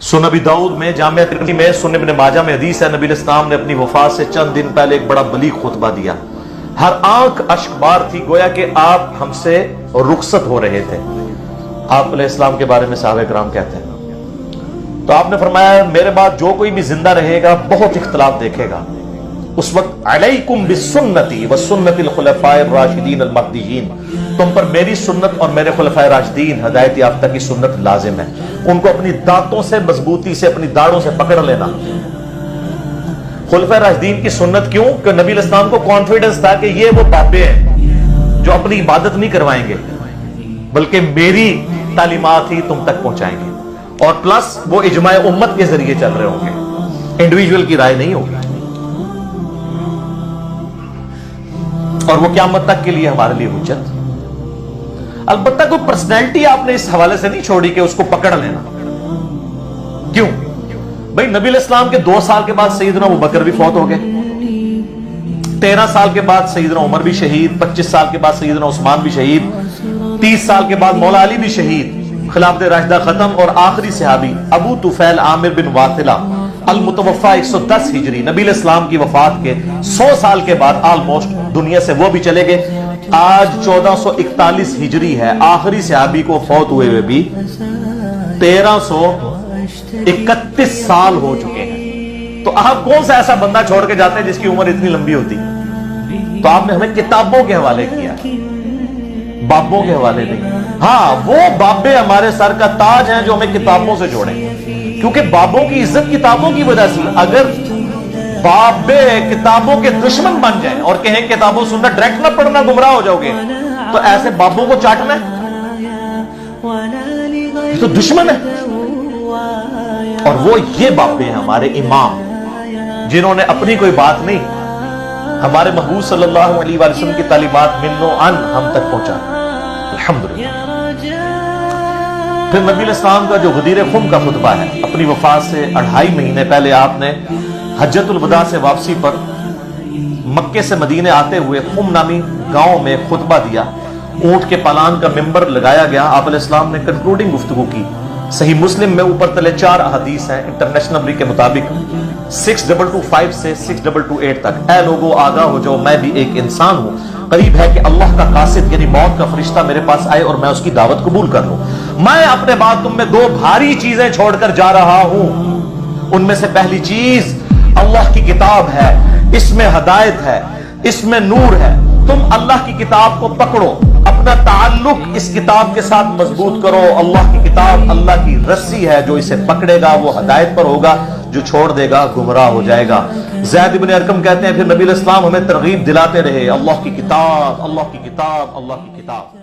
सुन नबी दाऊद में, जामिया तिरमिज़ी में, सुन इब्न माजा में हदीस है, नबी इस्लाम ने अपनी वफात से चंद दिन पहले एक बड़ा बलीग खुतबा दिया। हर आंख अश्कबार थी, गोया कि आप हमसे रुखसत हो रहे थे। आप अलैहिस्सलाम के बारे में सहाबा किराम कहते हैं, तो आपने फरमाया मेरे बाद जो कोई भी जिंदा रहेगा बहुत इख्तिलाफ देखेगा। उस वक्त अलैकुम बिस्सुन्नती व सुन्नतिल खुलफाए राशिदीन अल महदीयीन, तुम पर मेरी सुन्नत और मेरे खुलफाए राशिदीन हिदायत याफ्ता की सुन्नत लाजिम है। उनको अपनी दांतों से मजबूती से, अपनी दाढ़ों से पकड़ लेना। खुलफाए राशिदीन की सुन्नत क्यों? कि नबी इस्लाम को कॉन्फिडेंस था कि ये वो बाबे हैं जो अपनी इबादत नहीं करवाएंगे बल्कि मेरी तालीमात ही तुम तक पहुंचाएंगे, और प्लस वो इजमाए उम्मत के जरिए चल रहे होंगे, इंडिविजुअल की राय नहीं होगी, और वो क़यामत तक के लिए हमारे लिए हुज्जत। अलबत्ता कोई पर्सनैलिटी आपने इस हवाले से नहीं छोड़ी कि उसको पकड़ लेना। क्यों भाई? नबी इस्लाम के 2 साल के बाद सैयदना अबू बकर भी फौत हो गए, 13 साल के बाद सैयदना उमर भी शहीद, 25 साल के बाद सैयदना उस्मान भी शहीद, 30 साल के बाद मौला अली भी शहीद, खिलाफत राशिदा खत्म, और आखिरी सहाबी अबू तुफैल आमिर बिन वातिला अल मुतवफ़ा 110 हिजरी, नबी इस्लाम की वफात के 100 साल के बाद ऑलमोस्ट दुनिया से वो भी चले गए। आज 1441 हिजरी है, आखिरी सहाबी को फौत हुए भी 1331 साल हो चुके हैं। तो आप कौन सा ऐसा बंदा छोड़ के जाते हैं जिसकी उम्र इतनी लंबी होती? तो आपने हमें किताबों के हवाले किया, बाबों के हवाले नहीं। हाँ, वो बाबे हमारे सर का ताज हैं जो हमें किताबों से जोड़े, क्योंकि बाबों की इज्जत किताबों की वजह से। अगर बाबे किताबों के दुश्मन बन जाएं और कहें किताबों सुनना, डायरेक्ट ना पढ़ना, गुमराह हो जाओगे, तो ऐसे बाबों को चाटना है, तो दुश्मन है। और वो ये बाबे हैं हमारे इमाम, जिन्होंने अपनी कोई बात नहीं, हमारे महबूब सल्लल्लाहु अलैहि वसल्लम की तालीमात मिन्नो अन हम तक पहुंचा। अल्हम्दुलिल्लाह। फिर नबी इस्लाम का जो गदीर खुम का खुतबा है, अपनी वफात से 2.5 महीने पहले आपने हज्जतुल वदा से वापसी पर मक्के से मदीने आते हुए खुम नामी गांव में खुतबा दिया। ऊंट के पालान का मिंबर लगाया गया। आप अलैहिस्सलाम ने कंक्लूडिंग गुफ्तगू की। सही मुस्लिम में ऊपर तले 4 अहदीस हैं इंटरनेशनल नंबर के मुताबिक 6225 से 6228 तक। ऐ लोगों आगाह हो जाओ, मैं भी एक इंसान हूं, करीब है कि अल्लाह का कासिद यानी मौत का फरिश्ता मेरे पास आए और मैं उसकी दावत कबूल कर लूं। मैं अपने बाद तुम में 2 भारी चीजें छोड़कर जा रहा हूं। उनमें से पहली चीज अल्लाह की किताब है, इसमें हदायत है, इसमें नूर है। तुम अल्लाह की किताब को पकड़ो, अपना ताल्लुक इस किताब के साथ मजबूत करो। अल्लाह की किताब अल्लाह की रस्सी है, जो इसे पकड़ेगा वो हदायत पर होगा, जो छोड़ देगा गुमराह हो जाएगा। ज़ैद इब्न अरकम कहते हैं फिर नबी इस्लाम हमें तरगीब दिलाते रहे, अल्लाह की किताब, अल्लाह की किताब, अल्लाह की किताब।